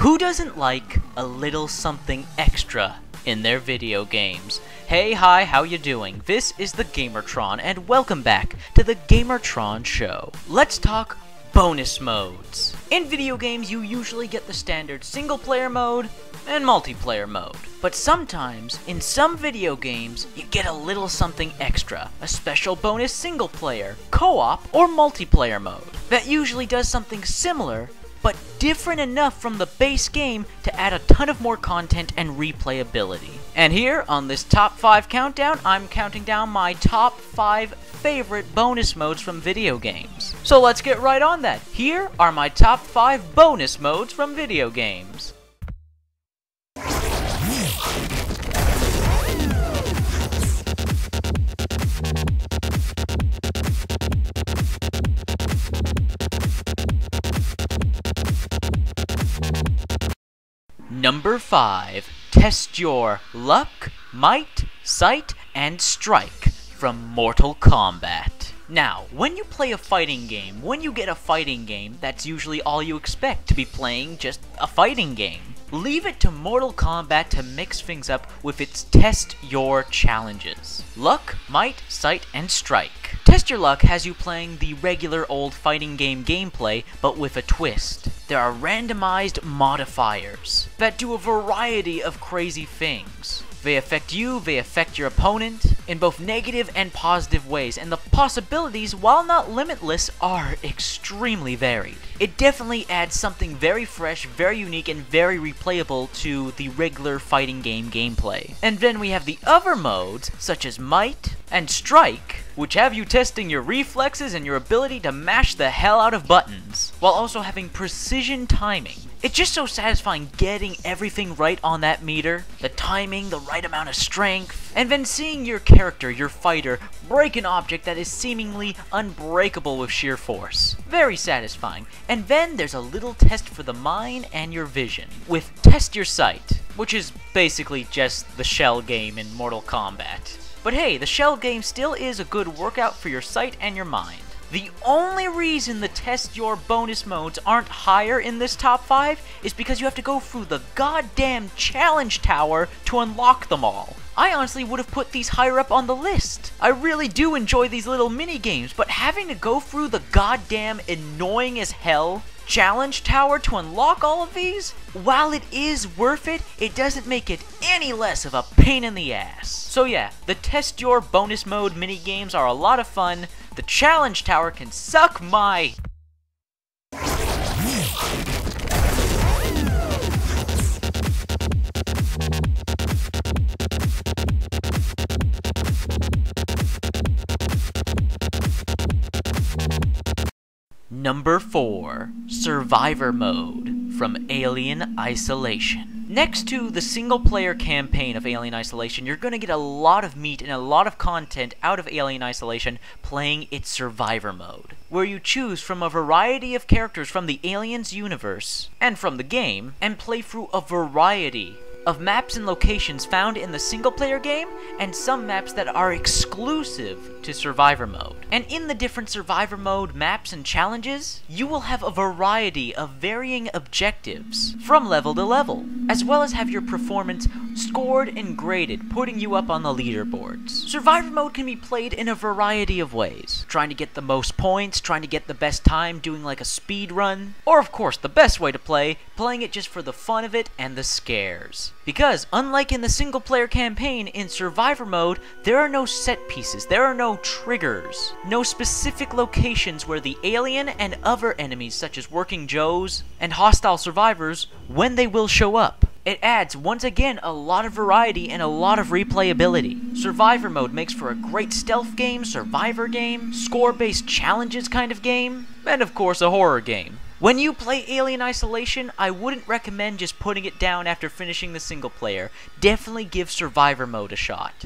Who doesn't like a little something extra in their video games? Hey, hi, how you doing? This is the Gamertron, and welcome back to the Gamertron Show. Let's talk bonus modes. In video games, you usually get the standard single-player mode and multiplayer mode. But sometimes, in some video games, you get a little something extra, a special bonus single-player, co-op, or multiplayer mode that usually does something similar, but different enough from the base game to add a ton of more content and replayability. And here, on this top 5 countdown, I'm counting down my top 5 favorite bonus modes from video games. So let's get right on that. Here are my top 5 bonus modes from video games. Number 5. Test your luck, might, sight, and strike from Mortal Kombat. Now, when you play a fighting game, when you get a fighting game, that's usually all you expect, to be playing just a fighting game. Leave it to Mortal Kombat to mix things up with its Test Your challenges. Luck, might, sight, and strike. Test Your Luck has you playing the regular old fighting game gameplay, but with a twist. There are randomized modifiers that do a variety of crazy things. They affect you, they affect your opponent, in both negative and positive ways, and the possibilities, while not limitless, are extremely varied. It definitely adds something very fresh, very unique, and very replayable to the regular fighting game gameplay. And then we have the other modes, such as Might and Strike, which have you testing your reflexes and your ability to mash the hell out of buttons, while also having precision timing. It's just so satisfying getting everything right on that meter, the timing, the right amount of strength, and then seeing your character, your fighter, break an object that is seemingly unbreakable with sheer force. Very satisfying. And then there's a little test for the mind and your vision, with Test Your Sight, which is basically just the shell game in Mortal Kombat. But hey, the shell game still is a good workout for your sight and your mind. The only reason the Test Your bonus modes aren't higher in this top 5 is because you have to go through the goddamn challenge tower to unlock them all. I honestly would have put these higher up on the list. I really do enjoy these little mini games, but having to go through the goddamn annoying as hell challenge tower to unlock all of these, while it is worth it, it doesn't make it any less of a pain in the ass. So yeah, the Test Your bonus mode mini games are a lot of fun. The challenge tower can suck my... Number 4. Survivor Mode from Alien Isolation. Next to the single-player campaign of Alien Isolation, you're going to get a lot of meat and a lot of content out of Alien Isolation playing its Survivor Mode, where you choose from a variety of characters from the Aliens universe and from the game, and play through a variety of maps and locations found in the single-player game, and some maps that are exclusive to Survivor Mode. And in the different Survivor Mode maps and challenges, you will have a variety of varying objectives from level to level, as well as have your performance scored and graded, putting you up on the leaderboards. Survivor Mode can be played in a variety of ways, trying to get the most points, trying to get the best time, doing like a speed run, or of course the best way to play, playing it just for the fun of it and the scares. Because, unlike in the single-player campaign, in Survivor Mode, there are no set pieces, there are no triggers, no specific locations where the alien and other enemies such as Working Joes and hostile survivors, when they will show up. It adds, once again, a lot of variety and a lot of replayability. Survivor Mode makes for a great stealth game, survivor game, score-based challenges kind of game, and of course a horror game. When you play Alien Isolation, I wouldn't recommend just putting it down after finishing the single player. Definitely give Survivor Mode a shot.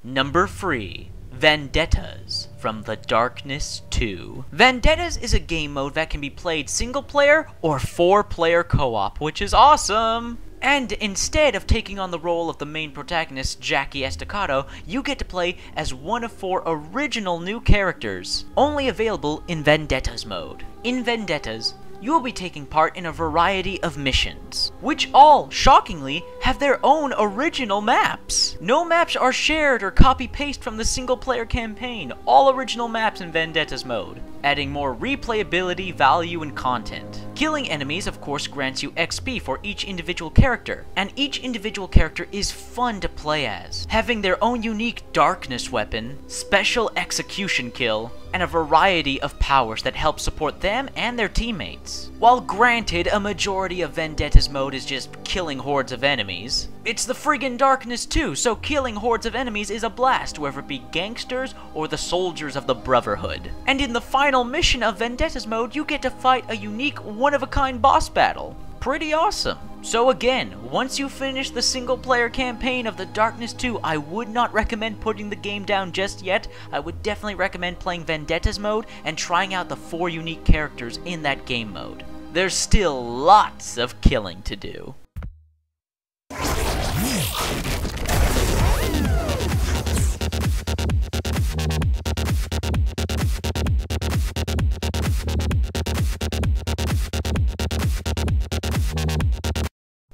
Number 3. Vendettas from The Darkness 2. Vendettas is a game mode that can be played single player or 4-player co-op, which is awesome! And instead of taking on the role of the main protagonist, Jackie Estacado, you get to play as one of 4 original new characters, only available in Vendettas mode. In Vendettas, you will be taking part in a variety of missions, which all, shockingly, have their own original maps. No maps are shared or copy-paste from the single-player campaign, all original maps in Vendettas mode, adding more replayability, value, and content. Killing enemies, of course, grants you XP for each individual character, and each individual character is fun to play as, having their own unique darkness weapon, special execution kill, and a variety of powers that help support them and their teammates. While granted, a majority of Vendettas mode is just killing hordes of enemies, it's the friggin' Darkness too, so killing hordes of enemies is a blast, whether it be gangsters or the soldiers of the Brotherhood. And in the final mission of Vendettas mode, you get to fight a unique, one-of-a-kind boss battle. Pretty awesome. So again, once you finish the single-player campaign of The Darkness 2, I would not recommend putting the game down just yet. I would definitely recommend playing Vendettas mode and trying out the 4 unique characters in that game mode. There's still lots of killing to do.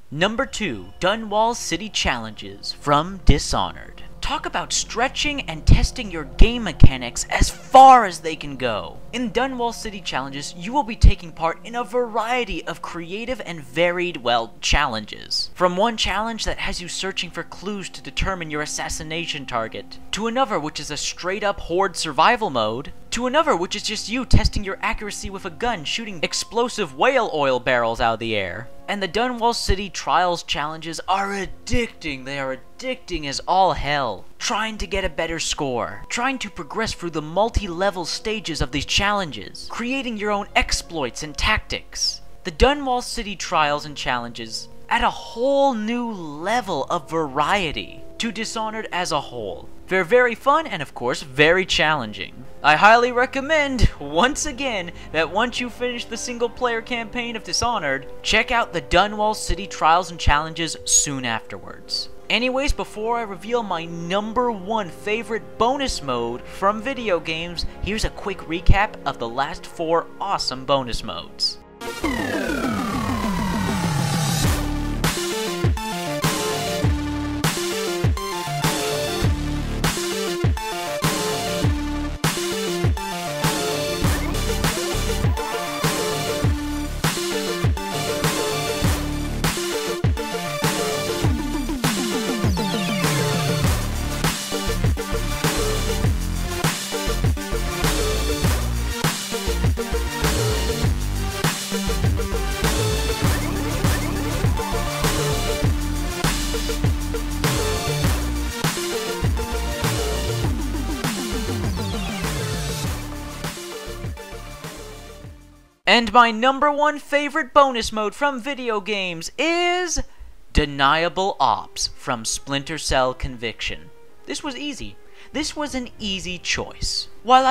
Number 2, Dunwall City Challenges from Dishonored. Talk about stretching and testing your game mechanics as far as they can go. In Dunwall City Challenges, you will be taking part in a variety of creative and varied, challenges. From one challenge that has you searching for clues to determine your assassination target, to another which is a straight-up horde survival mode, to another which is just you testing your accuracy with a gun shooting explosive whale oil barrels out of the air. And the Dunwall City Trials challenges are addicting. They are addicting as all hell. Trying to get a better score, trying to progress through the multi-level stages of these challenges, creating your own exploits and tactics. The Dunwall City Trials and challenges add a whole new level of variety to Dishonored as a whole. They're very fun and, of course, very challenging. I highly recommend, once again, that once you finish the single-player campaign of Dishonored, check out the Dunwall City Trials and Challenges soon afterwards. Anyways, before I reveal my number 1 favorite bonus mode from video games, here's a quick recap of the last 4 awesome bonus modes. And my number 1 favorite bonus mode from video games is Deniable Ops from Splinter Cell Conviction. This was easy. This was an easy choice. While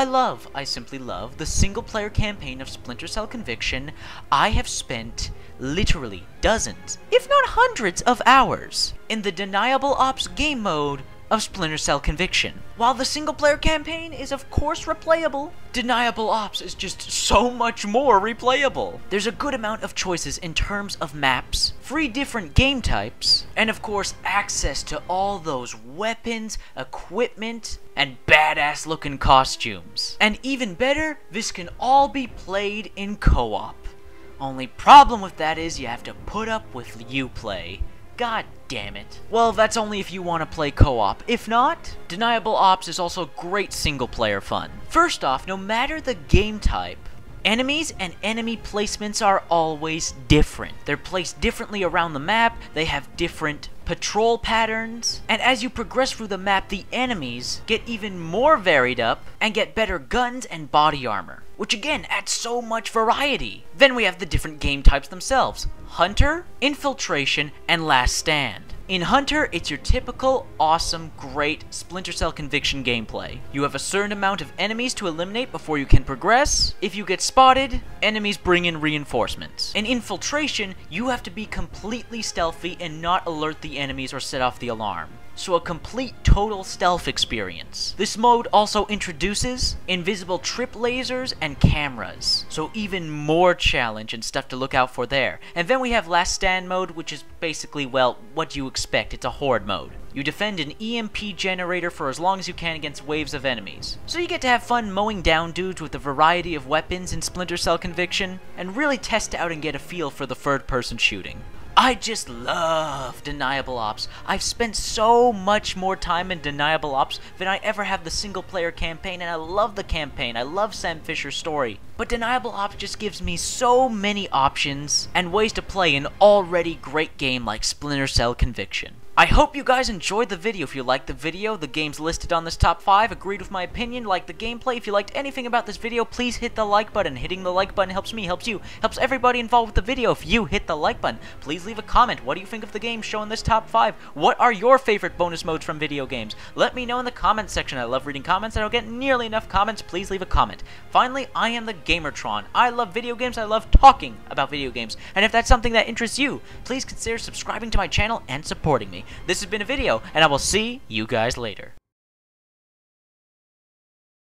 I simply love the single-player campaign of Splinter Cell Conviction, I have spent literally dozens, if not hundreds of hours in the Deniable Ops game mode of Splinter Cell Conviction. While the single-player campaign is of course replayable, Deniable Ops is just so much more replayable. There's a good amount of choices in terms of maps, 3 different game types, and of course access to all those weapons, equipment, and badass looking costumes. And even better, this can all be played in co-op. Only problem with that is you have to put up with Uplay. God damn it. Well, that's only if you want to play co-op. If not, Deniable Ops is also great single-player fun. First off, no matter the game type, enemies and enemy placements are always different. They're placed differently around the map, they have different patrol patterns, and as you progress through the map, the enemies get even more varied up and get better guns and body armor, which again adds so much variety. Then we have the different game types themselves: Hunter, Infiltration, and Last Stand. In Hunter, it's your typical, awesome, great Splinter Cell Conviction gameplay. You have a certain amount of enemies to eliminate before you can progress. If you get spotted, enemies bring in reinforcements. In Infiltration, you have to be completely stealthy and not alert the enemies or set off the alarm. So a complete total stealth experience. This mode also introduces invisible trip lasers and cameras, so even more challenge and stuff to look out for there. And then we have Last Stand mode, which is basically, well, what do you expect? It's a horde mode. You defend an EMP generator for as long as you can against waves of enemies. So you get to have fun mowing down dudes with a variety of weapons in Splinter Cell Conviction, and really test out and get a feel for the third-person shooting. I just love Deniable Ops. I've spent so much more time in Deniable Ops than I ever have the single-player campaign, and I love the campaign. I love Sam Fisher's story. But Deniable Ops just gives me so many options and ways to play an already great game like Splinter Cell Conviction. I hope you guys enjoyed the video. If you liked the video, the games listed on this top 5, agreed with my opinion, liked the gameplay, if you liked anything about this video, please hit the like button. Hitting the like button helps me, helps you, helps everybody involved with the video. If you hit the like button, please leave a comment. What do you think of the games shown in this top 5? What are your favorite bonus modes from video games? Let me know in the comments section. I love reading comments. I don't get nearly enough comments. Please leave a comment. Finally, I am the Gamertron. I love video games. I love talking about video games. And if that's something that interests you, please consider subscribing to my channel and supporting me. This has been a video, and I will see you guys later.